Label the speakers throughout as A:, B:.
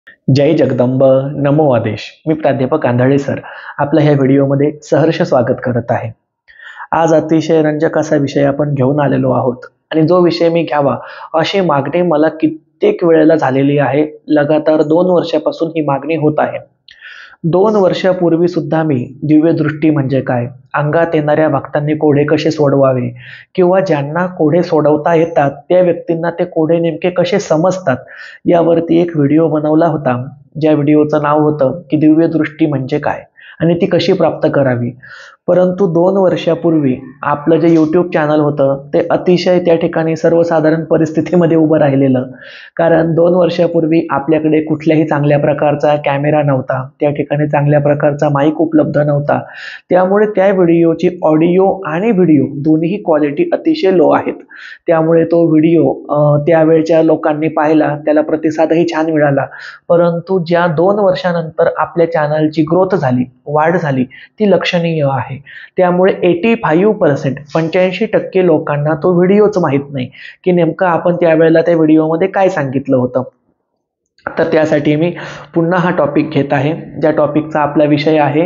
A: जय जगदंब नमो आदेश. मी प्राध्यापक आंधळे सर आपल्या ह्या व्हिडिओमध्ये सहर्ष स्वागत करत आहे. आज अतिशय रंजक असा विषय आपण घेऊन आलेलो आहोत आणि जो विषय मी घ्यावा अशी मागणी मला कित्येक वेळेला झालेली आहे. लगातार 2 वर्षापासून ही मागणी होत आहे. 2 वर्षापूर्वी सुद्धा मी दिव्य दृष्टी म्हणजे काय, अंगात येणाऱ्या भक्तांनी कोढे कसे सोडवावे किंवा ज्यांना कोढे सोडवता येतात त्या व्यक्तींना ते कोढे नेमके कसे समजतात यावरती एक व्हिडिओ बनवला होता. ज्या व्हिडिओचं नाव होतं की दिव्य दृष्टी म्हणजे काय आणि ती कशी प्राप्त करावी. परंतु 2 वर्षापूर्वी आपलं जे यूट्यूब चॅनल होतं ते अतिशय त्या ठिकाणी सर्वसाधारण परिस्थितीमध्ये उभं राहिलेलं. कारण 2 वर्षापूर्वी आपल्याकडे कुठल्याही चांगल्या प्रकारचा कॅमेरा नव्हता, त्या ठिकाणी चांगल्या प्रकारचा माईक उपलब्ध नव्हता. त्यामुळे त्या व्हिडिओची ऑडिओ आणि व्हिडिओ दोन्ही क्वालिटी अतिशय लो आहेत. त्यामुळे तो व्हिडिओ त्यावेळच्या लोकांनी पाहिला, त्याला प्रतिसादही छान मिळाला. परंतु ज्या 2 वर्षानंतर आपल्या चॅनलची ग्रोथ झाली, वाढ झाली, ती लक्षणीय आहे. त्यामुळे 85% 85% लोकांना तो व्हिडिओच माहीत नाही की नेमकं आपण त्यावेळेला त्या व्हिडिओमध्ये काय सांगितलं होतं. तर त्यासाठी मी पुन्हा हा टॉपिक घेत आहे. ज्या टॉपिकचा आपला विषय आहे,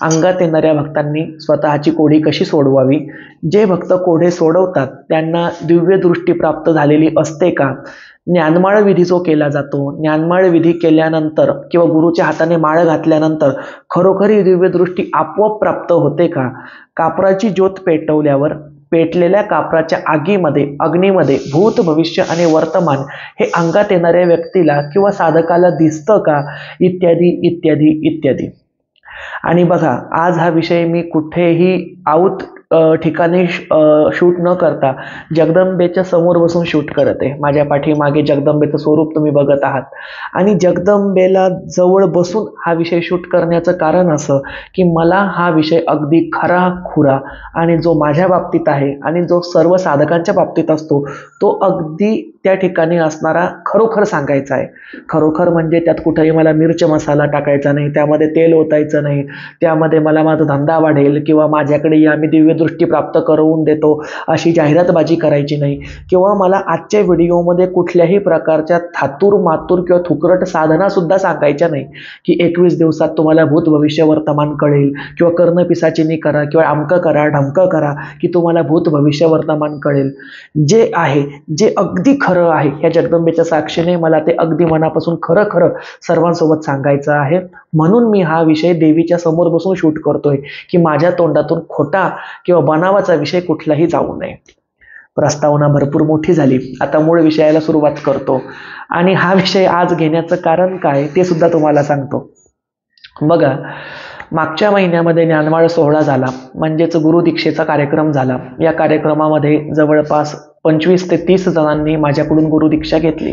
A: अंगात येणाऱ्या भक्तांनी स्वतःची कोढी कशी सोडवावी. जे भक्त कोढे सोडवतात त्यांना दिव्य दृष्टी प्राप्त झालेली असते का? ज्ञानमाळ विधी जो केला जातो, ज्ञानमाळ विधी केल्यानंतर किंवा गुरुच्या हाताने माळ घातल्यानंतर खरोखरी दिव्य दृष्टी आपोआप प्राप्त होते का? कापराची ज्योत पेटवल्यावर पेटलेल्या कापराच्या अग्नीमध्ये भूत, भविष्य आणि वर्तमान हे अंगात येणाऱ्या व्यक्तीला किंवा साधकाला दिसतं का? इत्यादी इत्यादी इत्यादी. आणि बघा, आज हा विषय मी कुठेही आऊट ठिकाणी शूट न करता जगदंबेच्या समोर बसून शूट करत आहे. माझ्या पाठीमागे जगदंबेचं स्वरूप तुम्ही बघत आहात आणि जगदंबेला जवळ बसून हा विषय शूट करण्याचं कारण असं की मला हा विषय अगदी खरा खुरा आणि जो माझ्या बाबतीत आहे आणि जो सर्व साधकांच्या बाबतीत असतो तो अगदी त्या ठिकाणी असणारा खरोखर सांगायचा आहे. खरोखर म्हणजे त्यात कुठेही मला मिरच मसाला टाकायचा नाही, त्यामध्ये तेल ओतायचं नाही, त्यामध्ये मला माझा धंदा वाढेल किंवा माझ्याकडे या मी दिव्य दृष्टी प्राप्त करून देतो अशी जाहिरातबाजी करायची नाही, किंवा मला आजच्या व्हिडिओमध्ये कुठल्याही प्रकारच्या थातूर मातूर किंवा थुकरट साधना सुद्धा सांगायच्या नाही की 21 दिवसात तुम्हाला भूत, भविष्य, वर्तमान कळेल किंवा कर्ण पिसाचिनी करा किंवा अमकं करा ढमकं करा की तुम्हाला भूत, भविष्य, वर्तमान कळेल. जे आहे, जे अगदी खरं आहे, या जगदंबेच्या साक्षीने मला ते अगदी मनापासून खरं खरं सर्वांसोबत सांगायचं आहे. म्हणून मी हा विषय देवीच्या समोर बसून शूट करतोय की माझ्या तोंडातून खोटा किंवा बनावाचा विषय कुठलाही जाऊ नये. प्रस्तावना भरपूर मोठी झाली, आता मूळ विषयाला सुरुवात करतो. आणि हा विषय आज घेण्याचं कारण काय ते सुद्धा तुम्हाला सांगतो. बघा, मागच्या महिन्यामध्ये ज्ञानमाळ सोहळा झाला, म्हणजेच गुरुदीक्षेचा कार्यक्रम झाला. या कार्यक्रमामध्ये जवळपास 25 ते 30 जणांनी माझ्याकडून गुरुदीक्षा घेतली.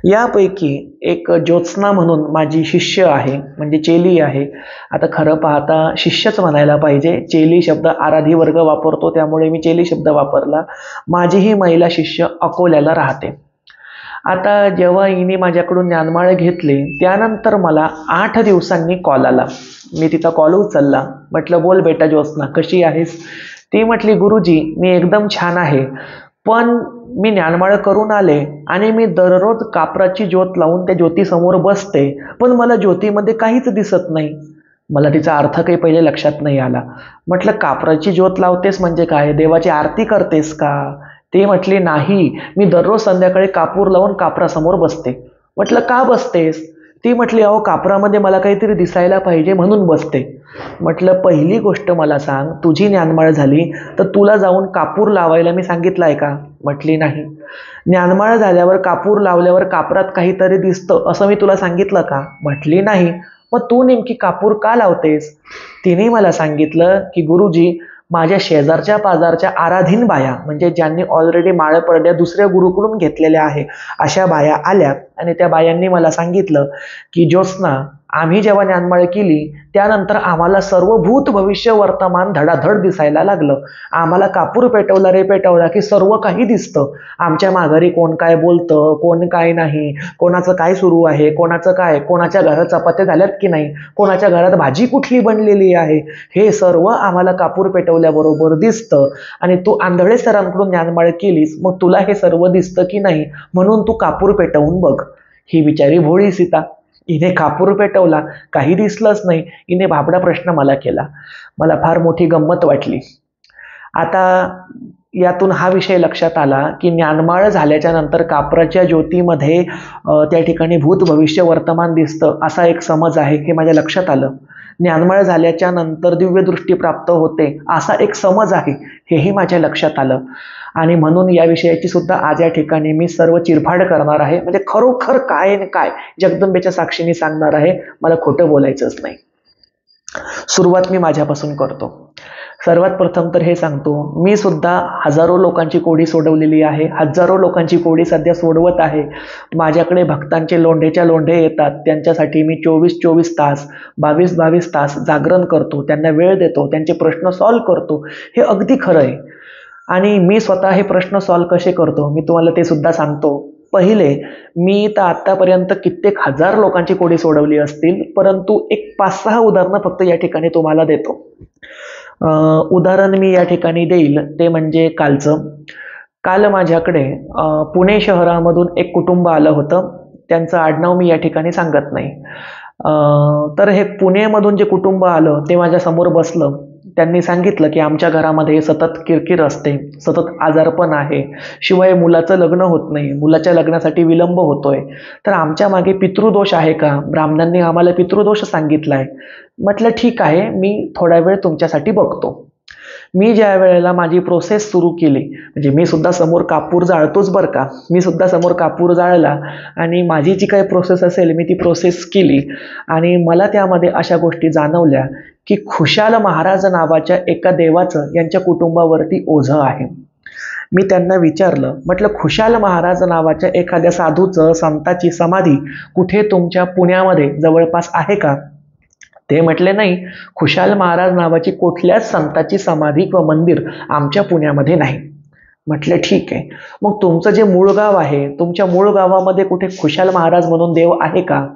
A: यापैकी एक ज्योत्स्ना म्हणून माझी शिष्य आहे, म्हणजे चेली आहे. आता खरं पाहता शिष्यच म्हणायला पाहिजे, चेली शब्द आराधी वर्ग वापरतो त्यामुळे मी चेली शब्द वापरला. माझी ही महिला शिष्य अकोल्याला राहते. आता जेव्हा हिने माझ्याकडून ज्ञानमाळ घेतली त्यानंतर मला 8 दिवसांनी कॉल आला. मी तिचा कॉल उचलला. म्हटलं, बोल बेटा ज्योत्स्ना, कशी आहेस? ती म्हटली, गुरुजी मी एकदम छान आहे, पण मी ज्ञानमाळ करून आले आणि मी दररोज कापराची ज्योत लावून त्या ज्योतीसमोर बसते, पण मला ज्योतीमध्ये काहीच दिसत नाही. मला तिचा अर्थ काही पहिले लक्षात नाही आला. म्हटलं, कापराची ज्योत लावतेस म्हणजे काय, देवाची आरती करतेस का? ती म्हटली, नाही, मी दररोज संध्याकाळी कापूर लावून कापरासमोर बसते. म्हटलं, का बसतेस? ती म्हटली, अहो कापरामध्ये मला काहीतरी दिसायला पाहिजे म्हणून बसते. म्हटलं, पहिली गोष्ट मला सांग, तुझी ज्ञानमाळ झाली तर तुला जाऊन कापूर लावायला मी सांगितलं आहे का? म्हटली, नाही. ज्ञानमाळ झाल्यावर कापूर लावल्यावर कापरात काहीतरी दिसतं असं मी तुला सांगितलं का? म्हटली, नाही. मग तू नेमकी कापूर का लावतेस? तिने मला सांगितलं की गुरुजी, माझ्या शेजारच्या पाजारच्या आराधीन बाया, म्हणजे ज्यांनी ऑलरेडी माळपरड्या दुसऱ्या गुरुकडून घेतलेल्या आहे, अशा बाया आल्या आणि त्या बायांनी मला सांगितलं की ज्योत्स्ना, आम्ही जेव्हा ज्ञानमाळ केली त्यानंतर आम्हाला सर्व भूत, भविष्य, वर्तमान धडाधड दिसायला लागलं. आम्हाला कापूर पेटवला रे पेटवला की सर्व काही दिसतं. आमच्या माघारी कोण काय बोलतं, कोण काय नाही, कोणाचं काय सुरू आहे, कोणाचं काय, कोणाच्या घरात चपात्या झाल्यात की नाही, कोणाच्या घरात भाजी कुठली बनलेली आहे, हे सर्व आम्हाला कापूर पेटवल्याबरोबर दिसतं. आणि तू आंधळे सरांकडून ज्ञानमाळ केलीस, मग तुला हे सर्व दिसतं की नाही, म्हणून तू कापूर पेटवून बघ. ही बिचारी भोळी सीता, हिने कापूर पेटवला, काही दिसलंच नाही, हिने भाबडा प्रश्न मला केला. मला फार मोठी गंमत वाटली. आता यातून हा विषय लक्षात आला की ज्ञानमाळ झाल्याच्या नंतर कापराच्या ज्योतीमध्ये त्या ठिकाणी भूत भविष्य वर्तमान दिसतं असा एक समज आहे, हे माझ्या लक्षात आलं. ज्ञानमाळ झाल्याच्या नंतर दिव्य दृष्टी प्राप्त होते असा एक समज आहे, हेही माझ्या लक्षात आलं. आणि म्हणून या विषयाची सुद्धा आज या ठिकाणी मी सर्व चिरफाड करणार आहे. म्हणजे खरोखर काय न काय जगदंबेच्या साक्षीने सांगणार आहे, मला खोटं बोलायचंच नाही. सुरुवात मी माझ्यापासून करतो. सर्वात प्रथम तर हे सांगतो, मी सुद्धा हजारो लोकांची कोडी सोडवलेली आहे, हजारो लोकांची कोडी सध्या सोडवत आहे. माझ्याकडे भक्तांचे लोंढेच्या लोंढे येतात, त्यांच्यासाठी मी 24 तास 22 तास जागरण करतो, त्यांना वेळ देतो, त्यांचे प्रश्न सॉल्व्ह करतो. हे अगदी खरं आहे. आणि मी स्वतः हे प्रश्न सॉल्व्ह कसे करतो मी तुम्हाला ते सुद्धा सांगतो. पहिले, मी तर आतापर्यंत कित्येक हजार लोकांची कोडी सोडवली असतील, परंतु एक 5-6 उदाहरणं फक्त या ठिकाणी तुम्हाला देतो. उदाहरण मी या ठिकाणी देईल ते म्हणजे कालचं. काल माझ्याकडे पुणे शहरामधून एक कुटुंब आलं होतं. त्यांचं आडनाव मी या ठिकाणी सांगत नाही. तर हे पुणेमधून जे कुटुंब आलं ते माझ्या समोर बसलं. त्यांनी सांगितलं की आमच्या घरामध्ये सतत किरकिर असते, सतत आजारपण आहे, शिवाय मुलाचं लग्न होत नाही, मुलाच्या लग्नासाठी विलंब होतोय, तर आमच्या मागे पितृदोष आहे का? ब्राह्मणांनी आम्हाला पितृदोष सांगितलाय. म्हटलं ठीक आहे, मी थोडा वेळ तुमच्यासाठी बघतो. मी ज्या वेळेला माझी प्रोसेस सुरू केली, म्हणजे मी सुद्धा समोर कापूर जाळतोच बरं का, मी सुद्धा समोर कापूर जाळला आणि माझी जी काही प्रोसेस असेल मी ती प्रोसेस केली. आणि मला त्यामध्ये अशा गोष्टी जाणवल्या की खुशाल महाराज नावाच्या एका देवाचं यांच्या कुटुंबावरती ओझं आहे. मी त्यांना विचारलं, म्हटलं खुशाल महाराज नावाच्या एखाद्या साधूचं संताची समाधी कुठे तुमच्या पुण्यामध्ये जवळपास आहे का? ते म्हटले नाही, खुशाल महाराज नावाची कुठल्याच संताची समाधी किंवा मंदिर आमच्या पुण्यामध्ये नाही. म्हटलं ठीक आहे, मग तुमचं जे मूळ गाव आहे, तुमच्या मूळ गावामध्ये कुठे खुशाल महाराज म्हणून देव आहे का?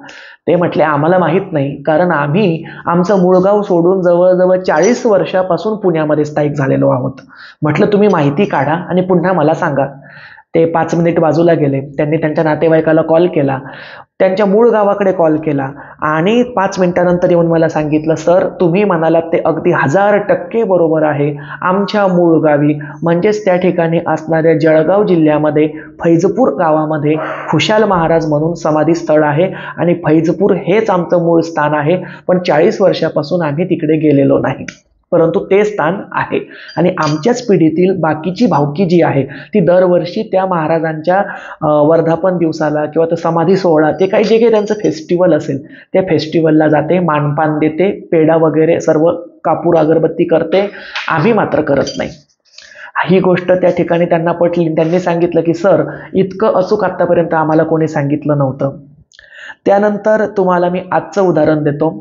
A: ते म्हटले आम्हाला माहीत नाही, कारण आम्ही आमचं मूळ गाव सोडून जवळजवळ 40 वर्षापासून पुण्यामध्ये स्थायिक झालेलो आहोत. म्हटलं तुम्ही माहिती काढा आणि पुन्हा मला सांगा. ते 5 मिनिट बाजूला गेले. त्यांनी त्यांच्या नातेवाईकाला कॉल केला, त्यांच्या मूळ गावाकडे कॉल केला आणि 5 मिनिटानंतर येऊन मला सांगितलं, सर तुम्ही म्हणालात ते अगदी 1000% बरोबर आहे. आमच्या मूळ गावी म्हणजेच त्या ठिकाणी असणाऱ्या जळगाव जिल्ह्यामध्ये फैजपूर गावामध्ये खुशाल महाराज म्हणून समाधी स्थळ आहे आणि फैजपूर हेच आमचं मूळ स्थान आहे. पण 40 वर्षापासून आम्ही तिकडे गेलेलो नाही, परंतु ते स्थान आहे. आणि आमच्याच पिढीतील बाकीची भावकी जी आहे ती दरवर्षी त्या महाराजांच्या वर्धापन दिवसाला किंवा तो समाधी सोहळा, ते काही जे काही त्यांचं फेस्टिवल असेल त्या फेस्टिवलला जाते, मानपान देते, पेढा वगैरे सर्व कापूर अगरबत्ती करते. आम्ही मात्र करत नाही. ही गोष्ट त्या ठिकाणी त्यांना पटली. त्यांनी सांगितलं की सर इतकं अचूक आत्तापर्यंत आम्हाला कोणी सांगितलं नव्हतं. त्यानंतर तुम्हाला मी आजचं उदाहरण देतो.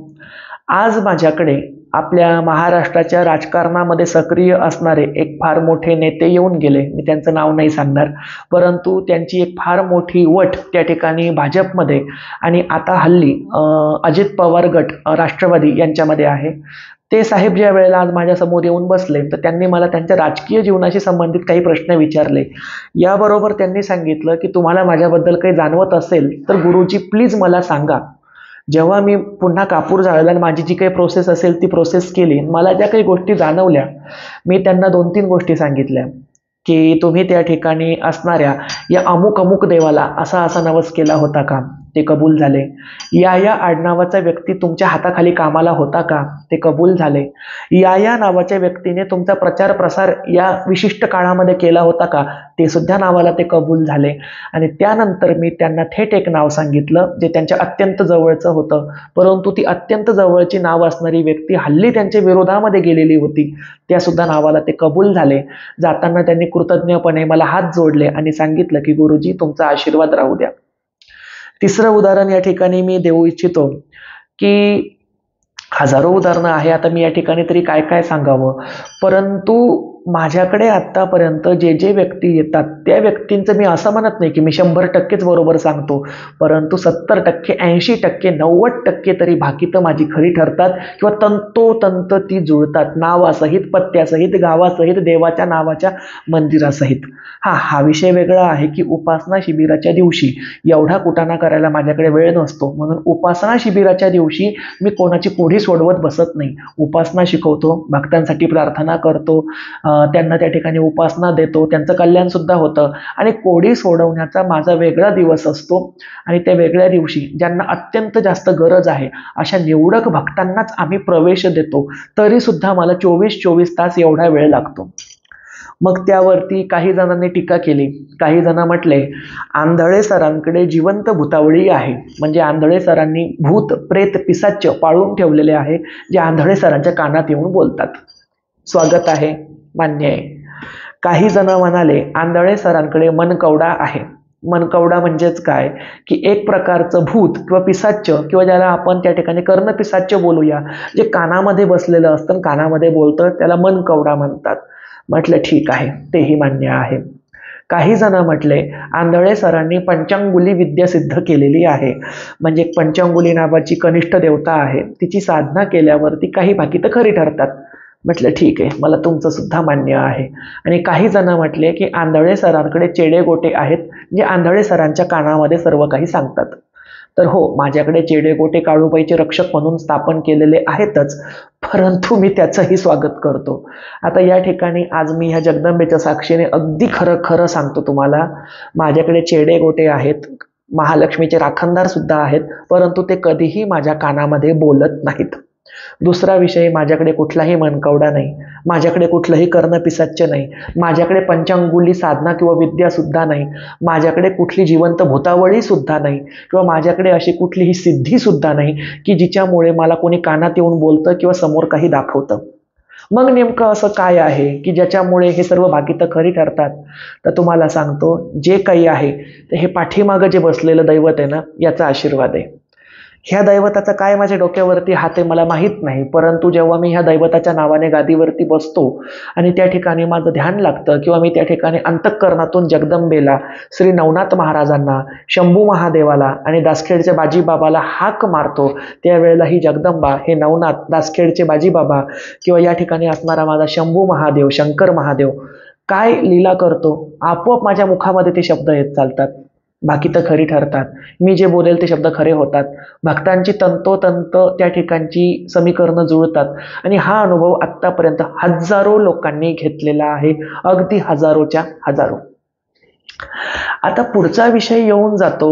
A: आज माझ्याकडे आपल्या महाराष्ट्राच्या राजकारणामध्ये सक्रिय असणारे एक फार मोठे नेते येऊन गेले. मी त्यांचं नाव नाही सांगणार, परंतु त्यांची एक फार मोठी वट त्या ठिकाणी भाजपमध्ये आणि आता हल्ली अजित पवार गट राष्ट्रवादी यांच्यामध्ये आहे. ते साहेब ज्या वेळेला आज माझ्यासमोर येऊन बसले तर त्यांनी मला त्यांच्या राजकीय जीवनाशी संबंधित काही प्रश्न विचारले. याबरोबर त्यांनी सांगितलं की तुम्हाला माझ्याबद्दल काही जाणवत असेल तर गुरुजी प्लीज मला सांगा. जेव्हा मी पुन्हा कापूर जाळला आणि माझी जी काही प्रोसेस असेल ती प्रोसेस केली, मला ज्या काही गोष्टी जाणवल्या मी त्यांना 2-3 गोष्टी सांगितल्या की तुम्ही त्या ठिकाणी असणाऱ्या या अमुक देवाला असा नवस केला होता का? ते कबूल झाले. या आडनावाचा व्यक्ती तुमच्या हाताखाली कामाला होता का? ते कबूल झाले. या नावाच्या व्यक्तीने तुमचा प्रचार प्रसार या विशिष्ट काळामध्ये केला होता का? ते सुद्धा नावाला ते कबूल झाले. आणि त्यानंतर मी त्यांना थेट एक नाव सांगितलं जे त्यांच्या अत्यंत जवळचं होतं, परंतु ती अत्यंत जवळची नाव असणारी व्यक्ती हल्ली त्यांच्या विरोधामध्ये गेलेली होती. त्या सुद्धा नावाला ते कबूल झाले. जाताना त्यांनी कृतज्ञपणे मला हात जोडले आणि सांगितलं की गुरुजी तुमचा आशीर्वाद राहू द्या. तिसरं उदाहरण या ठिकाणी मी देऊ इच्छितो की हजारो उदाहरणं आहे, आता मी या ठिकाणी तरी काय सांगावं, परंतु माझ्याकडे आत्तापर्यंत जे व्यक्ती येतात त्या व्यक्तींचं मी असं म्हणत नाही की मी 100%च बरोबर सांगतो, परंतु 70%, 80%, 90% तरी भाकीतं माझी खरी ठरतात किंवा तंतोतंत ती जुळतात, नावासहित, पत्त्यासहित, गावासहित, देवाच्या नावाच्या मंदिरासहित. हा विषय वेगळा आहे की उपासना शिबिराच्या दिवशी एवढा कुटाणा करायला माझ्याकडे वेळ नसतो, म्हणून उपासना शिबिराच्या दिवशी मी कोणाची कोढी सोडवत बसत नाही. उपासना शिकवतो, भक्तांसाठी प्रार्थना करतो, त्यांना त्या ठिकाणी उपासना देतो, त्यांचं कल्याण सुद्धा होतं आणि कोढी सोडवण्याचा माझा वेगळा दिवस असतो. आणि त्या वेगळ्या दिवशी ज्यांना अत्यंत जास्त गरज आहे अशा निवडक भक्तांनाच आम्ही प्रवेश देतो, तरी सुद्धा मला 24 तास एवढा वेळ लागतो. मग त्यावरती काही जणांनी टीका केली. काही जण म्हटले आंधळे सरांकडे जिवंत भूतावळी आहे, म्हणजे आंधळे सरांनी भूत, प्रेत, पिशाच पाळून ठेवलेले आहे जे आंधळे सरांच्या कानात येऊन बोलतात. स्वागत आहे, मान्य आहे. काही जण म्हणाले आंधळे सरांकडे मनकवडा आहे. मनकवडा म्हणजेच काय की एक प्रकारचं भूत किंवा पिशाच किंवा ज्याला आपण त्या ठिकाणी कर्णपिशाच बोलूया, जे कानामध्ये बसलेलं असतं, कानामध्ये बोलतं, त्याला मनकवडा म्हणतात. म्हटलं ठीक आहे, तेही मान्य आहे. काही जण म्हटले आंधळे सरांनी पंचांगुली विद्या सिद्ध केलेली आहे, म्हणजे पंचांगुली नावाची कनिष्ठ देवता आहे, तिची साधना केल्यावरती काही भाकीतं खरी ठरतात. म्हटलं ठीक आहे, मला तुमचं सुद्धा मान्य आहे. आणि काही जण म्हटले की आंधळे सरांकडे चेडे गोटे आहेत, जे आंधळे सरांच्या कानामध्ये सर्व काही सांगतात. तर हो, माझ्याकडे चेडे गोटे काळूबाईचे रक्षक म्हणून स्थापन केलेले आहेतच, परंतु मी त्याचंही स्वागत करतो. आता या ठिकाणी आज मी ह्या जगदंबेच्या साक्षीने अगदी खरं खरं सांगतो तुम्हाला, माझ्याकडे चेडे गोटे आहेत, महालक्ष्मीचे राखणदार सुद्धा आहेत, परंतु ते कधीही माझ्या कानामध्ये बोलत नाहीत. दुसरा विषय, माझ्याकडे कुठलाही मनकवडा नाही, माझ्याकडे कुठलंही कर्णपिशाच नाही, माझ्याकडे पंचांगुली साधना किंवा विद्या सुद्धा नाही, माझ्याकडे कुठली जिवंत भूतावळी सुद्धा नाही किंवा माझ्याकडे अशी कुठलीही सिद्धी सुद्धा नाही की जिच्यामुळे मला कोणी कानात येऊन बोलतं किंवा समोर काही दाखवतं. मग नेमकं असं काय आहे की ज्याच्यामुळे हे सर्व भाकीतं खरी ठरतात? तर तुम्हाला सांगतो, जे काही आहे ते हे पाठीमागं जे बसलेलं दैवत आहे ना, याचा आशीर्वाद आहे. ह्या दैवताचा काय माझ्या डोक्यावरती हात आहे मला माहीत नाही, परंतु जेव्हा मी ह्या दैवताच्या नावाने गादीवरती बसतो आणि त्या ठिकाणी माझं ध्यान लागतं किंवा मी त्या ठिकाणी अंतःकरणातून जगदंबेला, श्री नवनाथ महाराजांना, शंभू महादेवाला आणि दासखेडच्या बाजीबाबाला हाक मारतो, त्यावेळेला ही जगदंबा, हे नवनाथ, दासखेडचे बाजीबाबा किंवा या ठिकाणी असणारा माझा शंभू महादेव, शंकर महादेव काय लीला करतो, आपोआप माझ्या मुखामध्ये ते शब्द येत चालतात, भाकीतं खरी ठरतात, मी जे बोलेल ते शब्द खरे होतात, भक्तांची तंतोतंत त्या ठिकाणची समीकरणं जुळतात. आणि हा अनुभव आत्तापर्यंत हजारो लोकांनी घेतलेला आहे, अगदी हजारोच्या हजारो. आता पुढचा विषय येऊन जातो,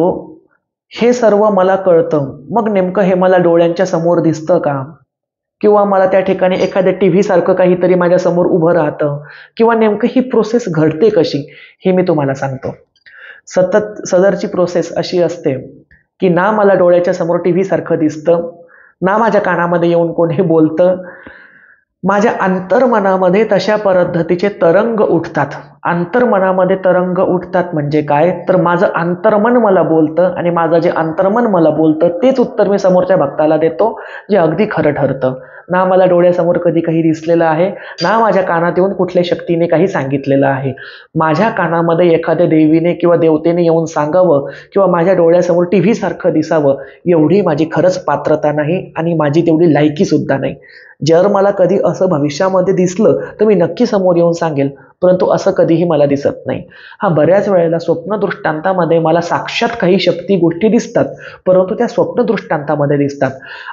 A: हे सर्व मला कळतं, मग नेमकं हे मला डोळ्यांच्या समोर दिसतं का? किंवा मला त्या ठिकाणी एखाद्या TV सारखं काहीतरी माझ्या समोर उभं राहतं, किंवा नेमकं ही प्रोसेस घडते कशी, हे मी तुम्हाला सांगतो. सदरची प्रोसेस अशी असते की ना मला डोळ्याच्या समोर TV सारखं दिसतं, ना माझ्या कानामध्ये येऊन कोणी बोलतं, माझ्या अंतर्मनामध्ये तशा पद्धतीचे तरंग उठतात. अंतर्मनामध्ये तरंग उठतात म्हणजे काय, तर माझं अंतर्मन मला बोलतं आणि माझं जे अंतर्मन मला बोलतं तेच उत्तर मी समोरच्या भक्ताला देतो, जे अगदी खरं ठरतं. ना मला डोळ्यासमोर कधी काही दिसलेलं आहे, ना माझ्या कानात येऊन कुठल्या शक्तीने काही सांगितलेलं आहे. माझ्या कानामध्ये एखाद्या देवीने किंवा देवतेने येऊन सांगावं किंवा माझ्या डोळ्यासमोर TV सारखं दिसावं एवढी माझी खरंच पात्रता नाही आणि माझी तेवढी लायकी सुद्धा नाही. जर मला कधी असं भविष्यामध्ये दिसलं तर मी नक्की समोर येऊन सांगेल, परंतु असं कधीही मला दिसत नाही. बऱ्याच वेळेला स्वप्न दृष्टांतामध्ये मला साक्षात काही शक्ती गोष्टी दिसतात, परंतु त्या स्वप्न दृष्टांतामध्ये दिसतात.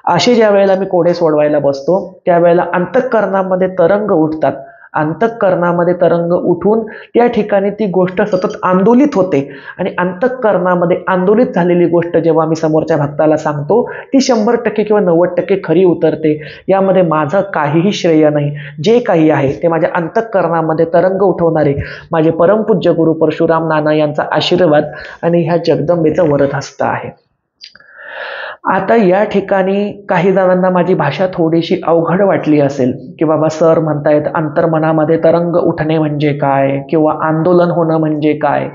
A: असे ज्या वेळेला मी कोडे सोडवायला बसतो त्यावेळेला अंतःकरणामध्ये तरंग उठतात. अंतःकरणामध्ये तरंग उठून त्या ठिकाणी ती गोष्ट सतत आंदोलित होते आणि अंतःकरणामध्ये आंदोलित झालेली गोष्ट जेव्हा मी समोरच्या भक्ताला सांगतो ती 100% किंवा 90% खरी उतरते. यामध्ये माझं काहीही श्रेय नाही. जे काही आहे ते माझ्या अंतःकरणामध्ये तरंग उठवणारे माझे परमपूज्य गुरु परशुराम नाना यांचा आशीर्वाद आणि ह्या जगदंबेचं वरदहस्त आहे. आता या ठिकाणी काही जणांना माझी भाषा थोडीशी अवघड वाटली असेल की बाबा सर म्हणतायत अंतर्मनामध्ये तरंग उठणे म्हणजे काय किंवा आंदोलन होणं म्हणजे काय.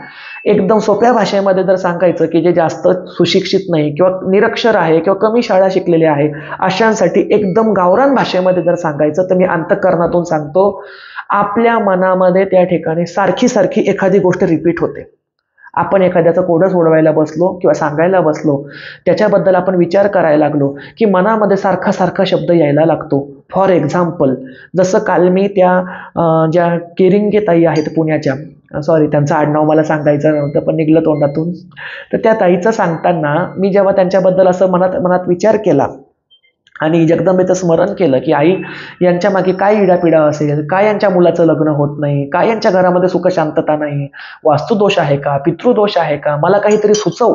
A: एकदम सोप्या भाषेमध्ये जर सांगायचं की जे जास्त सुशिक्षित नाही किंवा निरक्षर आहे किंवा कमी शाळा शिकलेले आहे अशांसाठी एकदम गावरान भाषेमध्ये जर सांगायचं तर मी अंतःकरणातून सांगतो, आपल्या मनामध्ये त्या ठिकाणी सारखी सारखी एखादी गोष्ट रिपीट होते. आपण एखाद्याचं कोडं सोडवायला बसलो किंवा सांगायला बसलो, त्याच्याबद्दल आपण विचार करायला लागलो की मनामध्ये सारखा सारखा शब्द यायला लागतो. फॉर एक्झाम्पल, जसं काल मी त्या ज्या केरिंगे ताई आहेत पुण्याच्या, सॉरी त्यांचं आडनाव मला सांगायचं नव्हतं पण निघलं तोंडातून, तर त्या ताईचं सांगताना मी जेव्हा त्यांच्याबद्दल असं मनात मनात विचार केला आणि जगदंबेचं स्मरण केलं की आई, यांच्या मागे काय इडापिडा असेल, काय यांच्या मुलाचं लग्न होत नाही, काय यांच्या घरामध्ये सुख शांतता नाही, वास्तुदोष आहे का, पितृदोष आहे का, मला काहीतरी सुचव.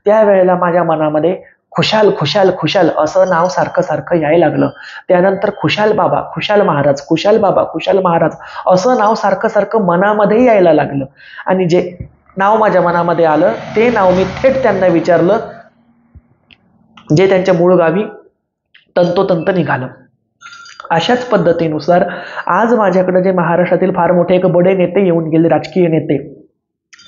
A: त्यावेळेला माझ्या मनामध्ये खुशाल खुशाल खुशाल असं नाव सारखं सारखं यायला लागलं. त्यानंतर खुशाल बाबा, खुशाल महाराज, खुशाल बाबा, खुशाल महाराज असं नाव सारखं सारखं मनामध्ये यायला लागलं. आणि जे नाव माझ्या मनामध्ये आलं ते नाव मी थेट त्यांना विचारलं, जे त्यांच्या मूळ गावी तंतोतंत निघालं. अशाच पद्धतीनुसार आज माझ्याकडे जे महाराष्ट्रातील फार मोठे एक बडे नेते येऊन गेले, राजकीय नेते,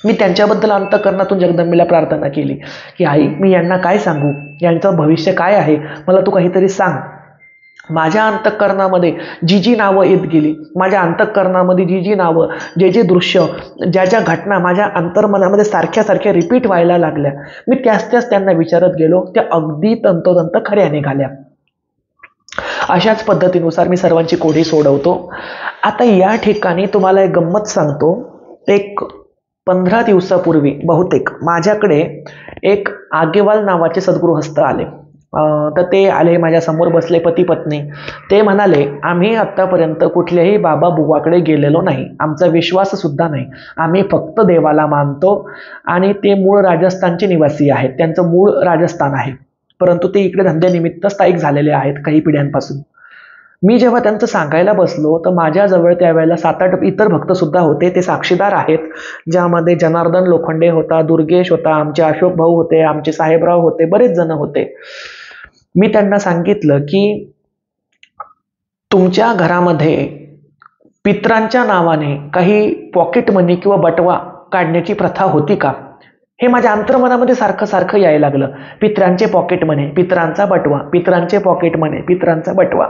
A: मी त्यांच्याबद्दल अंतःकरणातून जगदंबेला प्रार्थना केली की आई, मी यांना काय सांगू, यांचं भविष्य काय आहे, मला तू काहीतरी सांग. माझ्या अंतःकरणामध्ये जी जी नावं येत गेली, माझ्या अंतःकरणामध्ये जी जी नावं, जे जे दृश्य, ज्या ज्या घटना माझ्या अंतर्मनामध्ये सारख्या सारख्या रिपीट व्हायला लागल्या, मी त्याच त्यांना विचारत गेलो. त्या अगदी तंतोतंत खऱ्या निघाल्या. अशाच पद्धतीनुसार मी सर्वांची कोडी सोडवतो. आता या ठिकाणी तुम्हाला एक गंमत सांगतो. एक 15 दिवसापूर्वी बहुतेक माझ्याकडे एक आगेवाल नावाचे सद्गृहस्थ आले. तर ते आले, माझ्या समोर बसले पती पत्नी. ते म्हणाले, आम्ही आत्तापर्यंत कुठल्याही बाबा बुवाकडे गेलेलो नाही, आमचा विश्वास सुद्धा नाही, आम्ही फक्त देवाला मानतो. आणि ते मूळ राजस्थानचे निवासी आहेत, त्यांचं मूळ राजस्थान आहे, परंतु ते इकडे धंद्यानिमित्त स्थायिक झालेले आहेत काही पिढ्यांपासून. मी जेव्हा त्यांचं सांगायला बसलो तर माझ्याजवळ त्यावेळेला 7-8 इतर भक्त सुद्धा होते, ते साक्षीदार आहेत, ज्यामध्ये जनार्दन लोखंडे होता, दुर्गेश होता, आमचे अशोक भाऊ होते, आमचे साहेबराव होते, बरेच जण होते. मी त्यांना सांगितलं की तुमच्या घरामध्ये पित्रांच्या नावाने काही पॉकेट मनी किंवा बटवा काढण्याची प्रथा होती का. हे माझ्या अंतर्मनामध्ये सारखं सारखं यायला लागलं. पित्रांचे पॉकेट मनी, पित्रांचा बटवा, पित्रांचे पॉकेट मनी, पित्रांचा बटवा.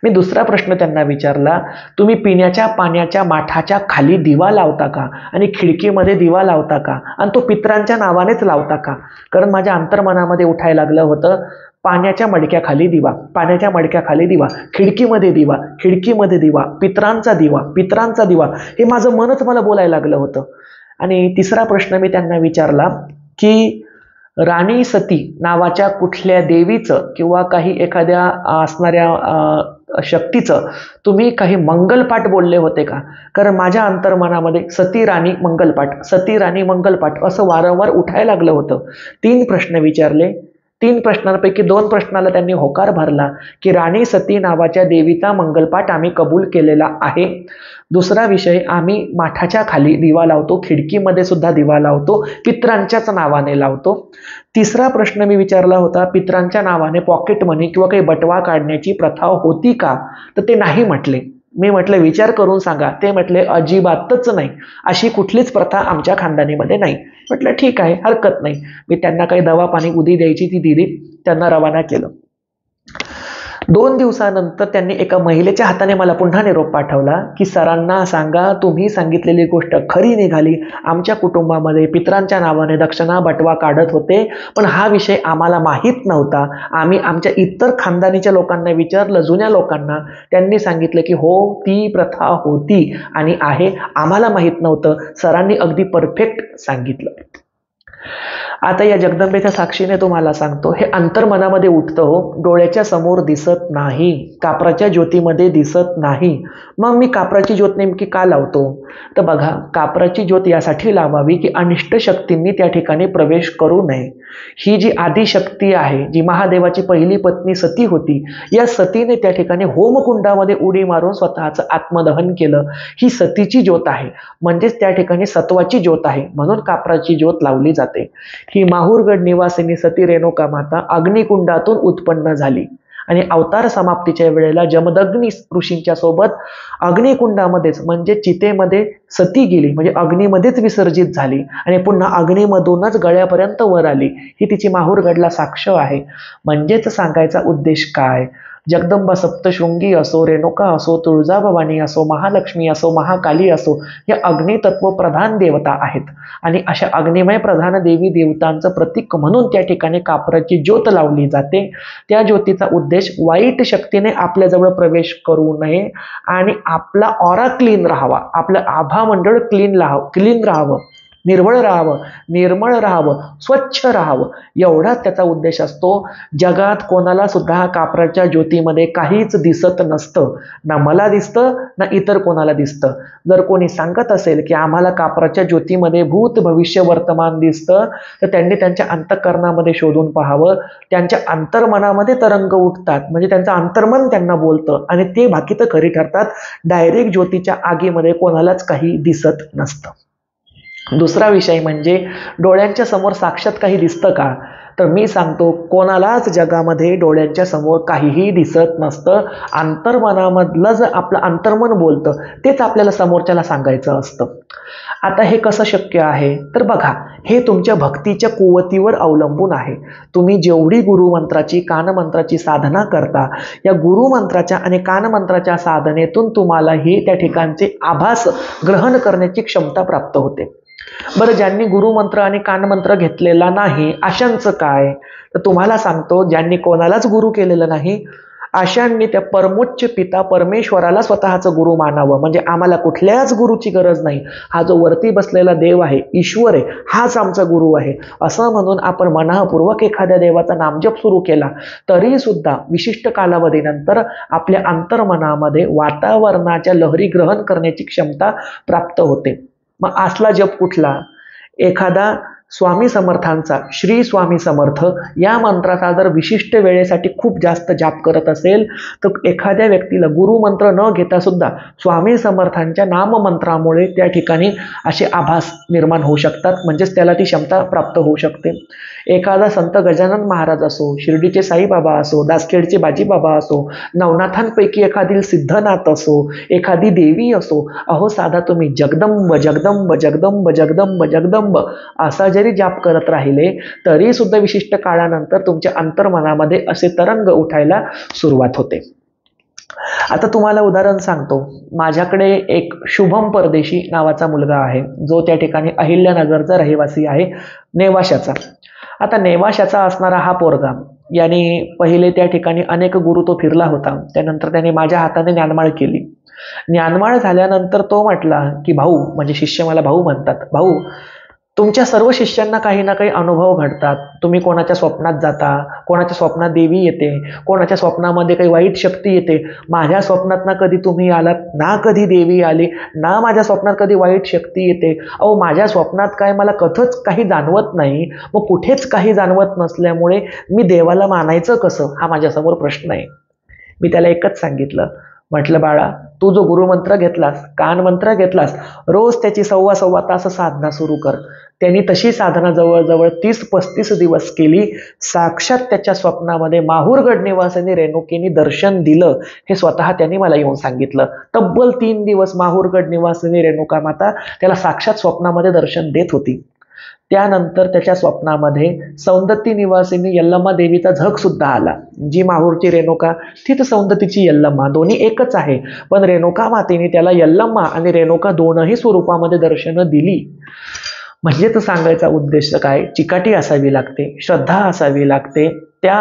A: मी दुसरा प्रश्न त्यांना विचारला, तुम्ही पिण्याच्या पाण्याच्या माठाच्या खाली दिवा लावता का आणि खिडकीमध्ये दिवा लावता का, आणि तो पित्रांच्या नावानेच लावता का. कारण माझ्या अंतर्मनामध्ये उठायला लागलं होतं, पाण्याच्या मडक्याखाली दिवा, पाण्याच्या मडक्याखाली दिवा, खिडकीमध्ये दिवा, खिडकीमध्ये दिवा, पित्रांचा दिवा, पित्रांचा दिवा, हे माझं मनच मला बोलायला लागलं होतं. आणि तिसरा प्रश्न मी त्यांना विचारला की राणी सती नावाच्या कुठल्या देवीचं किंवा काही एखाद्या असणाऱ्या शक्तीचं तुम्ही काही मंगलपाठ बोलले होते का. कारण माझ्या अंतर्मनामध्ये सती राणी मंगलपाठ, सती राणी मंगलपाठ असं वारंवार उठायला लागलं होतं. 3 प्रश्न विचारले. 3 प्रश्नांपैकी 2 प्रश्नाला त्यांनी होकार भरला की राणी सती नावाच्या देवीचा मंगलपाठ आम्ही कबूल केलेला आहे. दुसरा विषय, आम्ही माठाच्या खाली दिवा लावतो, खिडकीमध्ये सुद्धा दिवा लावतो, पित्रांच्याच नावाने लावतो. तिसरा प्रश्न मी विचारला होता, पित्रांच्या नावाने पॉकेट मनी किंवा काही बटवा काढण्याची प्रथा होती का. तर ते नाही म्हटले. मी म्हटलं विचार करून सांगा. ते म्हटले अजिबातच नाही, अशी कुठलीच प्रथा आमच्या खानदानीमध्ये नाही. म्हटलं ठीक आहे, हरकत नाही. मी त्यांना काही दवा पाणी उदी द्यायची ती दिली, त्यांना रवाना केलं. 2 दिवसानंतर त्यांनी एका महिलेच्या हाताने मला पुन्हा निरोप पाठवला की सरांना सांगा, तुम्ही सांगितलेली गोष्ट खरी निघाली. आमच्या कुटुंबामध्ये पित्रांच्या नावाने दक्षिणा बटवा काढत होते, पण हा विषय आम्हाला माहीत नव्हता. आम्ही आमच्या इतर खानदानीच्या लोकांना विचारलं, जुन्या लोकांना, त्यांनी सांगितलं की हो, ती प्रथा होती आणि आहे, आम्हाला माहीत नव्हतं. सरांनी अगदी परफेक्ट सांगितलं. आता या जगदंबेच्या साक्षीने तुम्हाला सांगतो, हे अंतर्मनामध्ये उठतं हो, डोळ्याच्या समोर दिसत नाही, कापराच्या ज्योतीमध्ये दिसत नाही. मग मी कापराची ज्योत नेमकी का लावतो. तर बघा, कापराची ज्योत यासाठी लावावी की अनिष्ट शक्तींनी त्या ठिकाणी प्रवेश करू नये. ही जी आदिशक्ती आहे, जी महादेवाची पहिली पत्नी सती होती, या सतीने त्या ठिकाणी होमकुंडामध्ये उडी मारून स्वतःचं आत्मदहन केलं. ही सतीची ज्योत आहे, म्हणजेच त्या ठिकाणी सत्वाची ज्योत आहे, म्हणून कापराची ज्योत लावली जाते. ही माहूरगड निवासिनी सती रेणुका माता अग्निकुंडातून उत्पन्न झाली आणि अवतार समाप्तीच्या वेळेला जमदग्नी ऋषींच्या सोबत अग्निकुंडामध्येच म्हणजे चितेमध्ये सती गेली, म्हणजे अग्नीमध्येच विसर्जित झाली आणि पुन्हा अग्नीमधूनच गळ्यापर्यंत वर आली. ही तिची माहूरगडला साक्ष आहे. म्हणजेच सांगायचा उद्देश काय, जगदंबा सप्तशृंगी असो, रेणुका असो, तुळजाभवानी असो, महालक्ष्मी असो, महाकाली असो, या अग्नितत्व प्रधान देवता आहेत आणि अशा अग्निमय प्रधान देवी देवतांचं प्रतीक म्हणून त्या ठिकाणी कापराची ज्योत लावली जाते. त्या ज्योतीचा उद्देश वाईट शक्तीने आपल्याजवळ प्रवेश करू नये आणि आपला ऑरा क्लीन राहावा, आपलं आभा मंडळ क्लीन राहावं, निर्मळ राहावं, निर्मळ राहावं, स्वच्छ राहावं, एवढाच त्याचा उद्देश असतो. जगात कोणाला सुद्धा कापराच्या ज्योतीमध्ये काहीच दिसत नसतं, ना मला दिसतं ना इतर कोणाला दिसतं. जर कोणी सांगत असेल की आम्हाला कापराच्या ज्योतीमध्ये भूत भविष्य वर्तमान दिसतं, तर त्यांनी त्यांच्या अंतःकरणामध्ये शोधून पाहावं. त्यांच्या अंतर्मनामध्ये तरंग उठतात, म्हणजे त्यांचं अंतर्मन त्यांना बोलतं आणि ते बाकीचं खरी ठरतात. डायरेक्ट ज्योतीच्या आगीमध्ये कोणालाच काही दिसत नसतं. दुसरा विषय म्हणजे डोळ्यांच्या समोर साक्षात काही दिसतं का, तर मी सांगतो कोणालाच जगामध्ये डोळ्यांच्या समोर काहीही दिसत नसतं. अंतर्मनामधलं जे आपलं अंतर्मन बोलतं तेच आपल्याला समोरच्याला सांगायचं असतं. आता हे कसं शक्य आहे, तर बघा, हे तुमच्या भक्तीच्या कुवतीवर अवलंबून आहे. तुम्ही जेवढी गुरुमंत्राची कानमंत्राची साधना करता, या गुरुमंत्राच्या आणि कानमंत्राच्या साधनेतून तुम्हाला हे त्या ठिकाणचे आभास ग्रहण करण्याची क्षमता प्राप्त होते. बरं, ज्यांनी गुरुमंत्र आणि कानमंत्र घेतलेला नाही अशांचं काय, तर तुम्हाला सांगतो, ज्यांनी कोणालाच गुरु केलेलं नाही अशांनी त्या परमोच्च पिता परमेश्वराला स्वतःचं गुरु मानावं. म्हणजे आम्हाला कुठल्याच गुरुची गरज नाही, हा जो वरती बसलेला देव आहे, ईश्वर आहे, हाच आमचा गुरु आहे असं म्हणून आपण मनःपूर्वक एखाद्या देवाचा नामजप सुरू केला तरी सुद्धा विशिष्ट कालावधीनंतर आपल्या अंतर्मनामध्ये वातावरणाच्या लहरी ग्रहण करण्याची क्षमता प्राप्त होते. मग असला जप कुठला, एखादा स्वामी समर्थांचा श्री स्वामी समर्थ या मंत्राचा जर विशिष्ट वेळेसाठी खूप जास्त जाप करत असेल, तर एखाद्या व्यक्तीला गुरुमंत्र न घेता सुद्धा स्वामी समर्थांच्या नाममंत्रामुळे त्या ठिकाणी असे आभास निर्माण होऊ शकतात, म्हणजेच त्याला ती क्षमता प्राप्त होऊ शकते. एखादा संत गजानन महाराज असो, शिर्डीचे साईबाबा असो, दासखेडचे बाजीबाबा असो, नवनाथांपैकी एखादी सिद्धनाथ असो, एखादी देवी असो, अहो साधा तुम्ही जगदंब जगदंब जगदंब जगदंब जगदंब असा जरी जाप करत राहिले तरी सुद्धा विशिष्ट काळानंतर तुमच्या अंतर्मनामध्ये असे तरंग उठायला सुरुवात होते. आता तुम्हाला उदाहरण सांगतो. माझ्याकडे एक शुभम परदेशी नावाचा मुलगा आहे, जो त्या ठिकाणी अहिल्यानगरचा रहिवासी आहे, नेवाशाचा. आता नेवाशाचा असणारा हा पोरगा, याने पहिले त्या ठिकाणी अनेक गुरु तो फिरला होता. त्यानंतर त्याने माझ्या हाताने ज्ञानमाळ केली. ज्ञानमाळ झाल्यानंतर तो म्हटला की भाऊ, म्हणजे शिष्य मला भाऊ म्हणतात, भाऊ तुमच्या सर्व शिष्यांना काही ना काही अनुभव घडतात. तुम्ही कोणाच्या स्वप्नात जाता, कोणाच्या स्वप्नात देवी येते, कोणाच्या स्वप्नामध्ये काही वाईट शक्ती येते. माझ्या स्वप्नात ना कधी तुम्ही आलात, ना कधी देवी आली, ना माझ्या स्वप्नात कधी वाईट शक्ती येते. अहो माझ्या स्वप्नात काय मला कथंच काही जाणवत नाही, मग कुठेच काही जाणवत नसल्यामुळे मी देवाला मानायचं कसं, हा माझ्यासमोर प्रश्न आहे. मी त्याला एकच सांगितलं, म्हटलं बाळा, तू जो गुरुमंत्र घेतलास, कानमंत्र घेतलास, रोज त्याची सव्वा तास साधना सुरू कर. त्यांनी तशी साधना जवळजवळ 30-35 दिवस केली. साक्षात त्याच्या स्वप्नामध्ये माहूरगड निवासिनी रेणुकेनी दर्शन दिलं, हे स्वतः त्यांनी मला येऊन सांगितलं. तब्बल 3 दिवस माहूरगड निवासिनी रेणुका माता त्याला साक्षात स्वप्नामध्ये दर्शन देत होती. त्यानंतर त्याच्या स्वप्नामध्ये सौंदत्ती निवासिनी यल्लम्मा देवीचा झक सुद्धा आला. जी माहूरची रेणुका, तीच सौंदत्तीची यल्लम्मा, दोन्ही एकच आहे. पण रेणुका मातेने त्याला यल्लम्मा आणि रेणुका दोनही स्वरूपामध्ये दर्शनं दिली. म्हणजे तर सांगायचा उद्देश काय, चिकाटी असावी लागते, श्रद्धा असावी लागते, त्या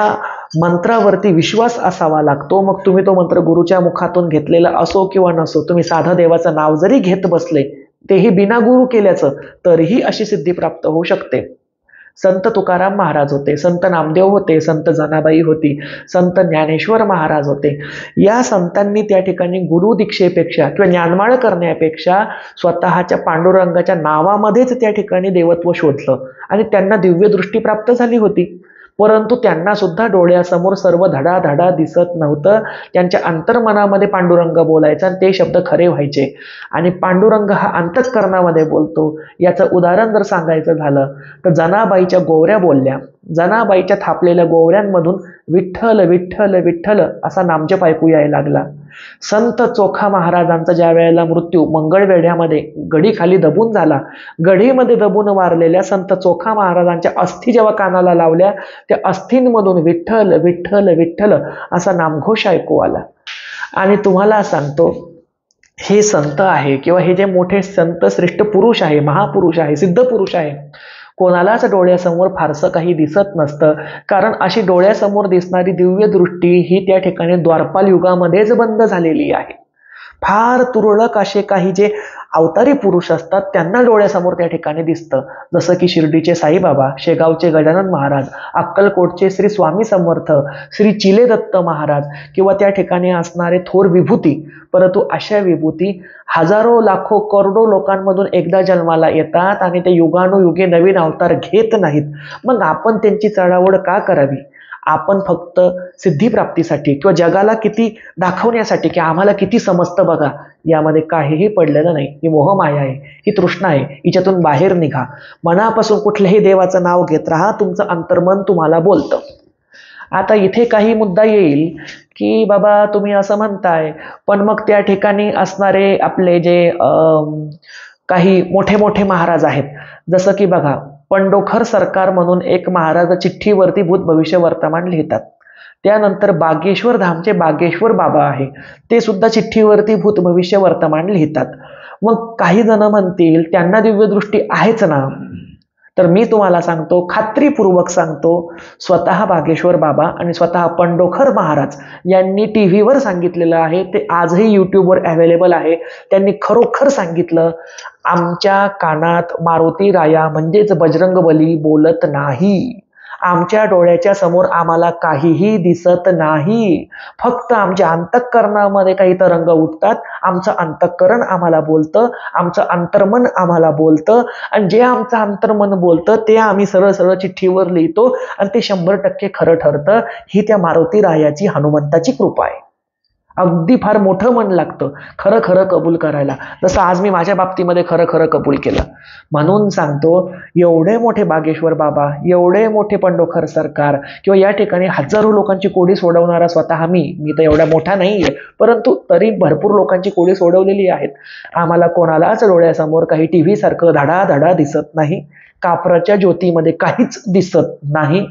A: मंत्रावरती विश्वास असावा लागतो. मग तुम्ही तो मंत्र गुरुच्या मुखातून घेतलेला असो किंवा नसो, तुम्ही साधं देवाचं नाव जरी घेत बसले, तेही बिना गुरु केल्याचं, तरीही अशी सिद्धी प्राप्त होऊ शकते. संत तुकाराम महाराज होते, संत नामदेव होते, संत जनाबाई होती, संत ज्ञानेश्वर महाराज होते. या संतांनी त्या ठिकाणी गुरु दीक्षेपेक्षा किंवा ज्ञानमाळ करण्यापेक्षा स्वतःच्या पांडुरंगाच्या नावामध्येच त्या ठिकाणी देवत्व शोधलं आणि त्यांना दिव्य दृष्टी प्राप्त झाली होती. परंतु त्यांना सुद्धा डोळ्यासमोर सर्व धडाधडा दिसत नव्हतं. त्यांच्या अंतर्मनामध्ये पांडुरंग बोलायचा आणि ते शब्द खरे व्हायचे. आणि पांडुरंग हा अंतःकरणामध्ये बोलतो. याचं उदाहरण जर सांगायचं झालं तर जनाबाईच्या गोवऱ्या बोलल्या. जनाबाईच्या थापलेल्या गोवऱ्यांमधून विठ्ठल विठ्ठल विठ्ठल असा नामजप ऐकू यायला लागला. संत चोखा महाराजांचा ज्या वेळेला मृत्यू मंगळवेढ्यामध्ये गडीखाली दबून झाला, गढीमध्ये दबून वारलेल्या संत चोखा महाराजांच्या अस्थी जेव्हा कानाला लावल्या, त्या अस्थींमधून विठ्ठल विठ्ठल विठ्ठल असा नामघोष ऐकू आला. आणि तुम्हाला सांगतो, हे संत आहे किंवा हे जे मोठे संत श्रेष्ठ पुरुष आहे, महापुरुष आहे, सिद्ध पुरुष आहे, कोणालाच डोळ्यासमोर फारसं काही दिसत नसतं. कारण अशी डोळ्यासमोर दिसणारी दिव्य दृष्टी ही त्या ठिकाणी द्वारपाल युगामध्येच बंद झालेली आहे. फार तुरळक असे काही जे अवतारी पुरुष असतात त्यांना डोळ्यासमोर त्या ठिकाणी दिसतं. जसं की शिर्डीचे साईबाबा, शेगावचे गजानन महाराज, अक्कलकोटचे श्री स्वामी समर्थ, श्री चिले दत्त महाराज किंवा त्या ठिकाणी असणारे थोर विभूती. परंतु अशा विभूती हजारो लाखो करोडो लोकांमधून एकदा जन्माला येतात आणि ते युगानुयुगे नवीन अवतार घेत नाहीत. मग आपण त्यांची चढाओढ का करावी? आपण फक्त सिद्धिप्राप्तीसाठी किंवा जगाला किती दाखवण्यासाठी की आम्हाला किती समजतं बघा, यामध्ये काहीही पडलेलं नाही. ही मोहमाया आहे, ही तृष्णा आहे. हिच्यातून बाहेर निघा. मनापासून कुठल्याही देवाचं नाव घेत राहा. तुमचं अंतर्मन तुम्हाला बोलतं. आता इथे काही मुद्दा येईल की बाबा तुम्ही असं म्हणताय, पण मग त्या ठिकाणी असणारे आपले जे काही मोठे मोठे महाराज आहेत, जसं की बघा पंडोखर सरकार म्हणून एक महाराज चिठ्ठीवरती भूत भविष्य वर्तमान लिहितात. त्यानंतर बागेश्वर धामचे बागेश्वर बाबा आहे, ते सुद्धा चिठ्ठीवरती भूत भविष्य वर्तमान लिहितात. मग काही जण म्हणतील त्यांना दिव्यदृष्टी आहेच ना, तर मी तुम्हाला सांगतो, खात्रीपूर्वक सांगतो, स्वतः बागेश्वर बाबा आणि स्वतः पंडोखर महाराज यांनी टीव्हीवर सांगितलेलं आहे, ते आजही यूट्यूबवर अवेलेबल आहे. त्यांनी खरोखर सांगितलं, आमच्या कानात मारुती राया म्हणजेच बजरंगबली बोलत नाही. आमच्या डोळ्याच्या समोर आम्हाला काहीही दिसत नाही. फक्त आमच्या अंतःकरणामध्ये काही तरंग उठतात. आमचं अंतःकरण आम्हाला बोलतं, आमचं अंतर्मन आम्हाला बोलतं, आणि जे आमचं अंतर्मन बोलतं ते आम्ही सरळ सरळ चिठ्ठीवर लिहितो आणि ते 100% खरं ठरतं. ही त्या मारुती रायाची, हनुमंताची कृपा आहे. अगदी फार मोठं मन लागतं खरं खरं कबूल करायला, जसं आज मी माझ्या बाबतीमध्ये खरं खरं कबूल केलं. म्हणून सांगतो, एवढे मोठे बागेश्वर बाबा, एवढे मोठे पंडोखर सरकार किंवा या ठिकाणी हजारो लोकांची कोडी सोडवणारा स्वतः मी तर एवढा मोठा नाहीये, परंतु तरी भरपूर लोकांची कोडी सोडवलेली आहेत. आम्हाला कोणालाच डोळ्यासमोर काही टीव्ही सारखं धडाधडा दिसत नाही, कापराच्या ज्योतीमध्ये काहीच दिसत नाही.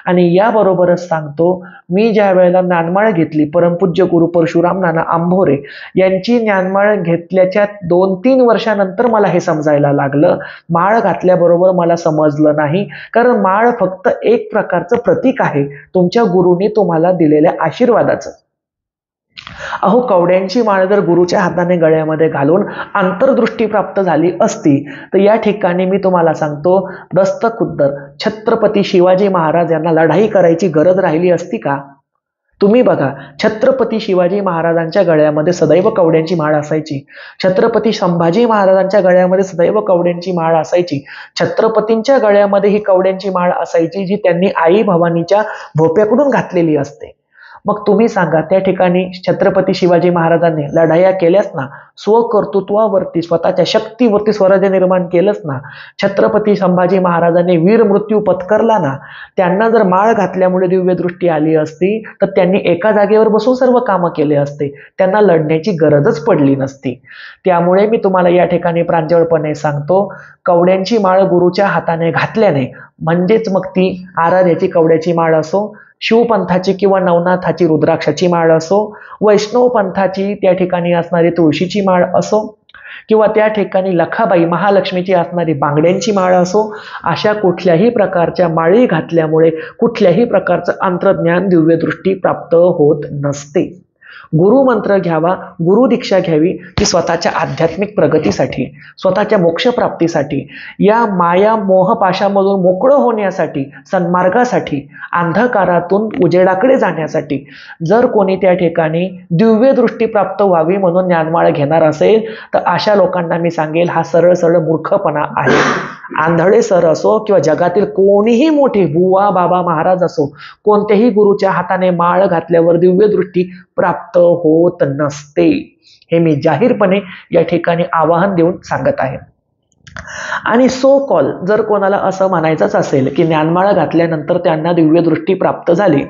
A: आणि याबरोबरच सांगतो, मी ज्या वेळेला ज्ञानमाळ घेतली, परमपूज्य गुरु परशुराम नाना आंभोरे यांची ज्ञानमाळ घेतल्याच्या 2-3 वर्षानंतर मला हे समजायला लागलं. माळ घातल्याबरोबर मला समजलं नाही, कारण माळ फक्त एक प्रकारचं प्रतीक आहे तुमच्या गुरुने तुम्हाला दिलेल्या आशीर्वादाचं. अहो, कवड्यांची माळ जर गुरुच्या हाताने गळ्यामध्ये घालून अंतर्दृष्टी प्राप्त झाली असती तर या ठिकाणी मी तुम्हाला सांगतो, दस्तखुद्दर छत्रपती शिवाजी महाराज यांना लढाई करायची गरज राहिली असती का? तुम्ही बघा, छत्रपती शिवाजी महाराजांच्या गळ्यामध्ये सदैव कवड्यांची माळ असायची. छत्रपती संभाजी महाराजांच्या गळ्यामध्ये सदैव कवड्यांची माळ असायची. छत्रपतींच्या गळ्यामध्ये ही कवड्यांची माळ असायची, जी त्यांनी आई भवानीच्या भोप्याकडून घातलेली असते. मग तुम्ही सांगा, त्या ठिकाणी छत्रपती शिवाजी महाराजांनी लढाया केल्याच ना, स्वकर्तृत्वावरती, स्वतःच्या शक्तीवरती स्वराज्य निर्माण केलंच ना. छत्रपती संभाजी महाराजांनी वीर मृत्यू पत्करला ना. त्यांना जर माळ घातल्यामुळे दिव्यदृष्टी आली असती तर त्यांनी एका जागेवर बसून सर्व कामं केले असते, त्यांना लढण्याची गरजच पडली नसती. त्यामुळे मी तुम्हाला या ठिकाणी प्रांजळपणे सांगतो, कवड्यांची माळ गुरुच्या हाताने घातल्याने, म्हणजेच मग ती आराध्याची कवड्याची माळ असो, शिवपंथाची किंवा नवनाथाची रुद्राक्षाची माळ असो, वैष्णव पंथाची त्या ठिकाणी असणारी तुळशीची माळ असो, किंवा त्या ठिकाणी लखाबाई महालक्ष्मीची असणारी बांगड्यांची माळ असो, अशा कुठल्याही प्रकारच्या माळी घातल्यामुळे कुठल्याही प्रकारचं अंतर्ज्ञान, दिव्यदृष्टी प्राप्त होत नसते. गुरुमंत्र घ्यावा, गुरु दीक्षा घ्यावी, ती स्वतःच्या आध्यात्मिक प्रगतीसाठी, स्वतःच्या मोक्षप्राप्तीसाठी, या माया मोहपाशामधून मोकळं होण्यासाठी, सन्मार्गासाठी, अंधकारातून उजेडाकडे जाण्यासाठी. जर कोणी त्या ठिकाणी दिव्यदृष्टी प्राप्त व्हावी म्हणून ज्ञानमाळ घेणार असेल तर अशा लोकांना मी सांगेल, हा सरळ सरळ मूर्खपणा आहे. आंधळे सर असो किंवा जगातील कोणीही मोठे बुवा बाबा महाराज असो, कोणत्याही गुरुच्या हाताने माळ घातल्यावर दिव्य दृष्टी प्राप्त होत नसते. हे मी जाहीरपणे या ठिकाणी आवाहन देऊन सांगत आहे. आणि सो कॉल जर कोणाला असं म्हणायचंच असेल की ज्ञानमाळा घातल्यानंतर त्यांना दिव्य दृष्टी प्राप्त झाली,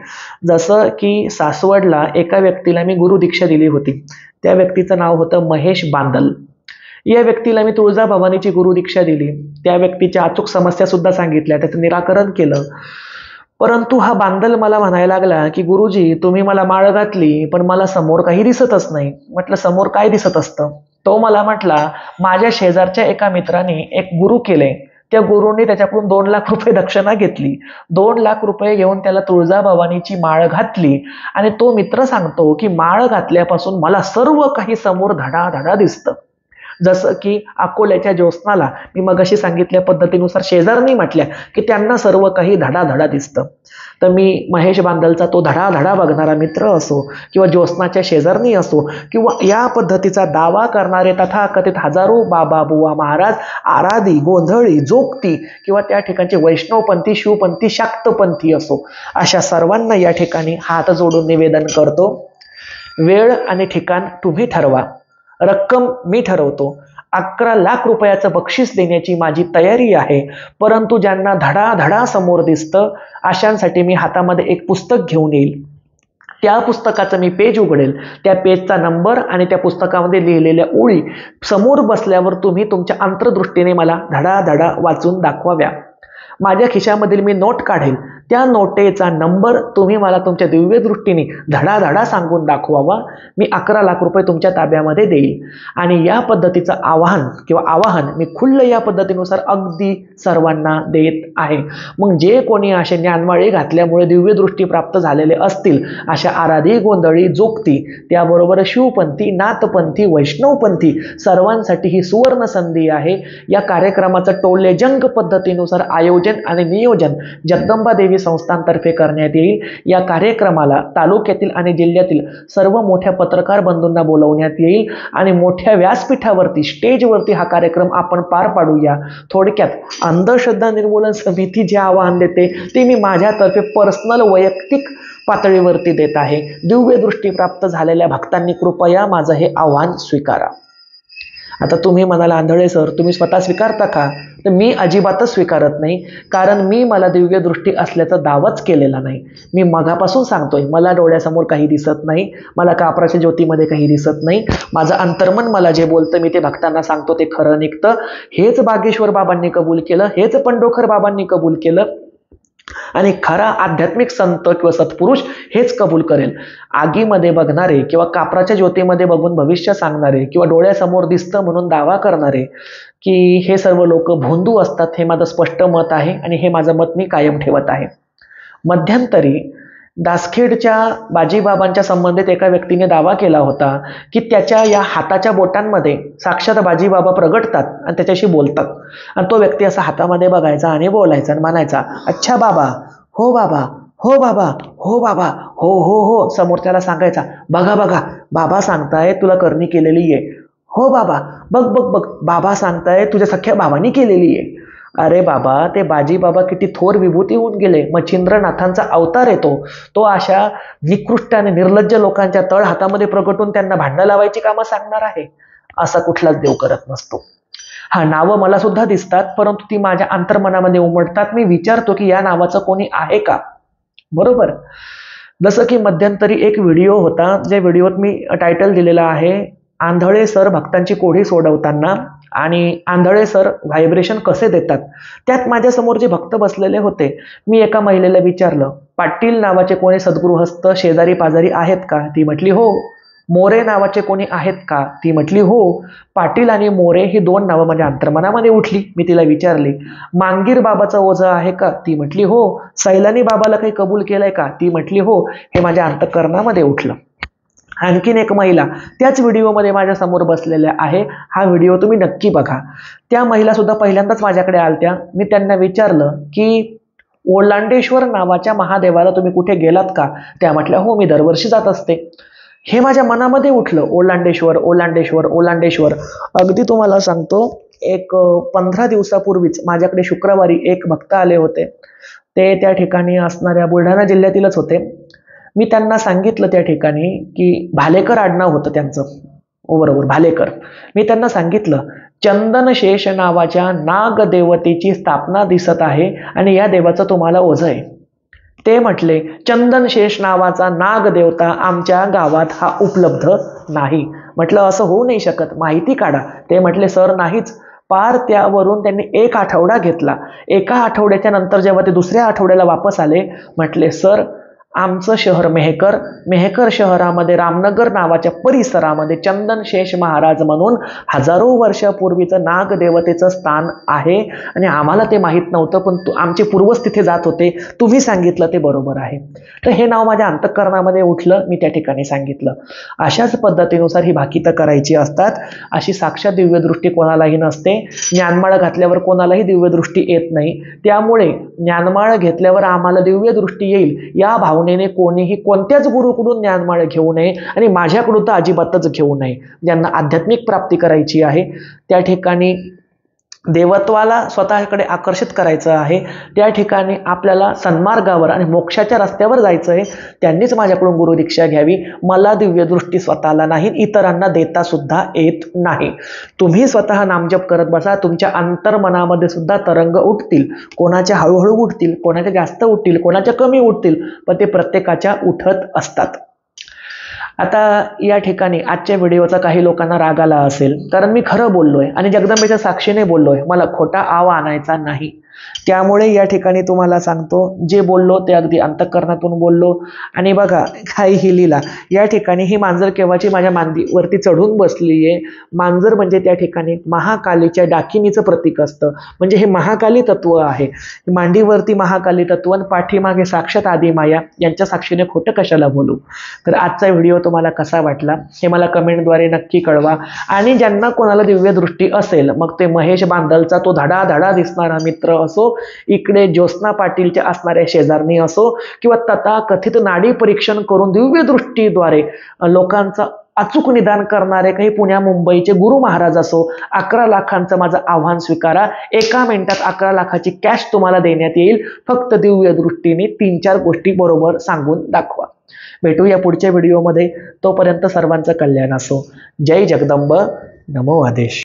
A: जसं की सासवडला एका व्यक्तीला मी गुरुदीक्षा दिली होती. त्या व्यक्तीचं नाव होतं महेश बांदल. या व्यक्तीला मी तुळजाभवानीची गुरुदीक्षा दिली. त्या व्यक्तीच्या अचूक समस्या सुद्धा सांगितल्या, त्याचं निराकरण केलं. परंतु हा बांदल मला म्हणायला लागला की गुरुजी, तुम्ही मला माळ घातली पण मला समोर काही दिसतच नाही. म्हटलं समोर काय दिसत असतं? तो मला म्हटला, माझ्या शेजारच्या एका मित्राने एक गुरु केले, त्या गुरुंनी त्याच्याकडून 2 लाख रुपये दक्षिणा घेतली. 2 लाख रुपये घेऊन त्याला तुळजाभवानीची माळ घातली आणि तो मित्र सांगतो की माळ घातल्यापासून मला सर्व काही समोर धडाधडा दिसतं. जसं की अकोल्याच्या ज्योत्स्नाला मी मगाशी सांगितल्या पद्धतीनुसार शेजारनी म्हटल्या की त्यांना सर्व काही धडाधडा दिसतं. तर मी महेश बांदलचा तो धडाधडा बघणारा मित्र असो किंवा ज्योत्स्नाच्या शेजारनी असो किंवा या पद्धतीचा दावा करणारे तथाकथित हजारो बाबा बुवा महाराज, आराधी, गोंधळी, जोगती किंवा त्या ठिकाणचे वैष्णवपंथी, शिवपंथी, शाक्तपंथी असो, अशा सर्वांना या ठिकाणी हात जोडून निवेदन करतो, वेळ आणि ठिकाण तुम्ही ठरवा, रक्कम मी ठरवतो. 11 लाख रुपयाचं बक्षीस देण्याची माझी तयारी आहे. परंतु ज्यांना धडाधडा समोर दिसतं अशांसाठी मी हातामध्ये एक पुस्तक घेऊन येईल. त्या पुस्तकाचं मी पेज उघडेल, त्या पेजचा नंबर आणि त्या पुस्तकामध्ये लिहिलेल्या ओळी समोर बसल्यावर तुम्ही तुमच्या अंतर्दृष्टीने मला धडाधडा वाचून दाखवाव्या. माझ्या खिशामधील मी नोट काढेल, त्या नोटेचा नंबर तुम्ही मला तुमच्या दिव्य दृष्टीने धडाधडा सांगून दाखवावा. मी 11 लाख रुपये तुमच्या ताब्यामध्ये देईल. आणि या पद्धतीचं आवाहन मी खुल्ल या पद्धतीनुसार अगदी सर्वांना देत आहे. मग जे कोणी असे ज्ञानमाळी घातल्यामुळे दिव्य दृष्टी प्राप्त झालेले असतील, अशा आराधी, गोंधळी, जोगती, त्याबरोबर शिवपंथी, नाथपंथी, वैष्णवपंथी सर्वांसाठी ही सुवर्ण संधी आहे. या कार्यक्रमाचं टोलेजंग पद्धतीनुसार आयोजन आणि नियोजन जगदंबा देवी संस्थांतर्फे करण्यात येईल. या कार्यक्रमाला तालुक्यातील आणि जिल्ह्यातील सर्व मोठ्या पत्रकार बंधूंना बोलवण्यात येईल आणि मोठ्या व्यासपीठावरती, स्टेजवरती हा कार्यक्रम आपण पार पाडूया. थोडक्यात अंधश्रद्धा निर्मूलन समिती जे आवाहन देते ते मी माझ्यातर्फे पर्सनल वैयक्तिक पातळीवरती देत आहे. दिव्य दृष्टी प्राप्त झालेल्या भक्तांनी कृपया माझं हे आव्हान स्वीकारा. आता तुम्ही म्हणाला, आंधळे सर तुम्ही स्वतः स्वीकारता का? तर मी अजिबातच स्वीकारत नाही, कारण मी मला दिव्य दृष्टी असल्याचा दावाच केलेला नाही. मी मगापासून सांगतोय, मला डोळ्यासमोर काही दिसत नाही, मला कापराच्या ज्योतीमध्ये काही दिसत नाही. माझं अंतर्मन मला जे बोलतं मी ते भक्तांना सांगतो, ते खरं निघतं. हेच बागेश्वर बाबांनी कबूल केलं, हेच पंढोखर बाबांनी कबूल केलं आणि खरा आध्यात्मिक संत किंवा सत्पुरुष हेच कबूल करेल. आगीमध्ये बघणारे किंवा कापराच्या ज्योतीमध्ये बघून भविष्य सांगणारे किंवा डोळ्यासमोर दिसतं म्हणून दावा करणारे की हे सर्व लोक भोंदू असतात, हे माझं स्पष्ट मत आहे आणि हे माझं मत मी कायम ठेवत आहे. मध्यंतरी दासखेडच्या बाजीबाबांच्या संबंधित एका व्यक्तीने दावा केला होता की त्याच्या या हाताच्या बोटांमध्ये साक्षात बाजीबाबा प्रगटतात आणि त्याच्याशी बोलतात. आणि तो व्यक्ती असा हातामध्ये बघायचा आणि बोलायचा आणि म्हणायचा, अच्छा बाबा, हो बाबा, हो बाबा, हो बाबा, हो हो हो. समोर त्याला सांगायचा, बघा बघा बाबा सांगताय तुला करणी केलेली आहे, हो बाबा, बघ बघ बघ बाबा सांगताय तुझ्या सख्या भावानी केलेली आहे. अरे बाबा, ते बाजी बाबा किती थोर विभूती होऊन गेले. मच्छिंद्रनाथांचा अवतार येतो, तो अशा निकृष्ट आणि निर्लज्ज लोकांच्या तळ हातामध्ये प्रगटून त्यांना भांडणं लावायची कामं सांगणार आहे? असा कुठलाच देव करत नसतो. हा, नावं मला सुद्धा दिसतात, परंतु ती माझ्या अंतर्मनामध्ये उमटतात. मी विचारतो की या नावाचं कोणी आहे का? बरोबर. जसं की मध्यंतरी एक व्हिडिओ होता, ज्या व्हिडिओत मी टायटल दिलेला आहे, आंधळे सर भक्तांची कोढी सोडवताना आणि आंधळे सर व्हायब्रेशन कसे देतात. त्यात माझ्यासमोर जे भक्त बसलेले होते, मी एका महिलेला विचारलं, पाटील नावाचे कोणी सद्गृहस्थ शेजारी पाजारी आहेत का? ती म्हटली हो. मोरे नावाचे कोणी आहेत का? ती म्हटली हो. पाटील आणि मोरे ही 2 नावं माझ्या अंतर्मनामध्ये उठली. मी तिला विचारली, मांगीर बाबाचं ओझं आहे का? ती म्हटली हो. सैलानी बाबाला काही कबूल केलंय का? ती म्हटली हो. हे माझ्या अंतःकरणामध्ये उठलं. आणखीन एक महिला त्याच व्हिडिओमध्ये माझ्या समोर बसलेल्या आहे. हा व्हिडिओ तुम्ही नक्की बघा. त्या महिला सुद्धा पहिल्यांदाच माझ्याकडे आलत्या. मी त्यांना विचारलं की ओलांडेश्वर नावाच्या महादेवाला तुम्ही कुठे गेलात का? त्या म्हटल्या हो, मी दरवर्षी जात असते. हे माझ्या मनामध्ये उठलं, ओलांडेश्वर ओलांडेश्वर ओलांडेश्वर. अगदी तुम्हाला सांगतो, एक 15 दिवसापूर्वीच माझ्याकडे शुक्रवारी एक भक्त आले होते. ते त्या ठिकाणी असणाऱ्या बुलढाणा जिल्ह्यातीलच होते. मी त्यांना सांगितलं त्या ठिकाणी की भालेकर आडनाव होतं त्यांचं, बरोबर भालेकर. मी त्यांना सांगितलं, चंदनशेष नावाच्या नागदेवतेची स्थापना दिसत आहे आणि या देवाचं तुम्हाला ओझं आहे. ते म्हटले, चंदनशेष नावाचा नागदेवता आमच्या गावात हा उपलब्ध नाही. म्हटलं असं होऊ नाही शकत, माहिती काढा. ते म्हटले, सर नाहीच. पार त्यावरून त्यांनी एक आठवडा घेतला. एका आठवड्याच्या नंतर जेव्हा ते दुसऱ्या आठवड्याला वापस आले, म्हटले, सर आमचं शहर मेहकर शहरामध्ये रामनगर नावाच्या परिसरामध्ये चंदनशेष महाराज म्हणून हजारो वर्षापूर्वीचं नागदेवतेचं स्थान आहे आणि आम्हाला ते माहीत नव्हतं, पण आमचे पूर्वज तिथे जात होते, तुम्ही सांगितलं ते बरोबर आहे. तर हे नाव माझ्या अंतःकरणामध्ये उठलं, मी त्या ठिकाणी सांगितलं. अशाच पद्धतीनुसार ही भाकितं करायची असतात. अशी साक्षात दिव्यदृष्टी कोणालाही नसते. ज्ञानमाळ घातल्यावर कोणालाही दिव्यदृष्टी येत नाही. त्यामुळे ज्ञानमाळ घेतल्यावर आम्हाला दिव्यदृष्टी येईल या भावनेने कोणीही कोणत्याच गुरुकडून ज्ञानमाळ घेऊ नये आणि माझ्याकडून तर अजिबातच घेऊ नये. ज्यांना आध्यात्मिक प्राप्ती करायची आहे, त्या ठिकाणी देवत्वाला स्वतःकडे आकर्षित करायचं आहे, त्या ठिकाणी आपल्याला सन्मार्गावर आणि मोक्षाच्या रस्त्यावर जायचं आहे, त्यांनीच माझ्याकडून गुरुदीक्षा घ्यावी. मला दिव्यदृष्टी स्वतःला नाही, इतरांना देता सुद्धा येत नाही. तुम्ही स्वतः नामजप करत बसा, तुमच्या अंतर्मनामध्ये सुद्धा तरंग उठतील. कोणाच्या हळूहळू उठतील, कोणाच्या जास्त उठतील, कोणाच्या कमी उठतील, पण ते प्रत्येकाच्या उठत असतात. आता या ठिकाणी आजच्या व्हिडिओचा काही लोकांना राग आला असेल, कारण मी खरं बोललोय आणि जगदंबेच्या साक्षीने बोललोय. मला खोटा आव आणायचा नाही. त्यामुळे या ठिकाणी तुम्हाला सांगतो, जे बोललो ते अगदी अंतःकरणातून बोललो. आणि बघा काही ही लीला. या ठिकाणी ही मांजर केव्हाची माझ्या मांडीवरती चढून बसली आहे. मांजर म्हणजे त्या ठिकाणी महाकालीच्या डाकिनीचं प्रतीक असतं. म्हणजे हे महाकाली तत्व आहे. मांडीवरती महाकाली तत्व आणि पाठीमागे साक्षात आदिमाया यांच्या साक्षीने खोटं कशाला बोलू. तर आजचा व्हिडिओ तुम्हाला कसा वाटला हे मला कमेंटद्वारे नक्की कळवा. आणि ज्यांना कोणाला दिव्यदृष्टी असेल, मग ते महेश बांदलचा तो धडाधडा दिसणारा मित्र असो, इकडे ज्योत्स्ना पाटीलच्या असणाऱ्या शेजारणी असो, किंवा तथाकथित नाडी परीक्षण करून दिव्यदृष्टीद्वारे लोकांचा अचूक निदान करणारे काही पुण्या मुंबईचे गुरु महाराज असो, 11 लाखांचं माझं आव्हान स्वीकारा. 1 मिनिटात 11 लाखाची कॅश तुम्हाला देण्यात येईल. फक्त दिव्यदृष्टीने 3-4 गोष्टी बरोबर सांगून दाखवा. भेटूया पुढच्या व्हिडिओमध्ये. तोपर्यंत सर्वांचं कल्याण असो. जय जगदंब. नमो आदेश.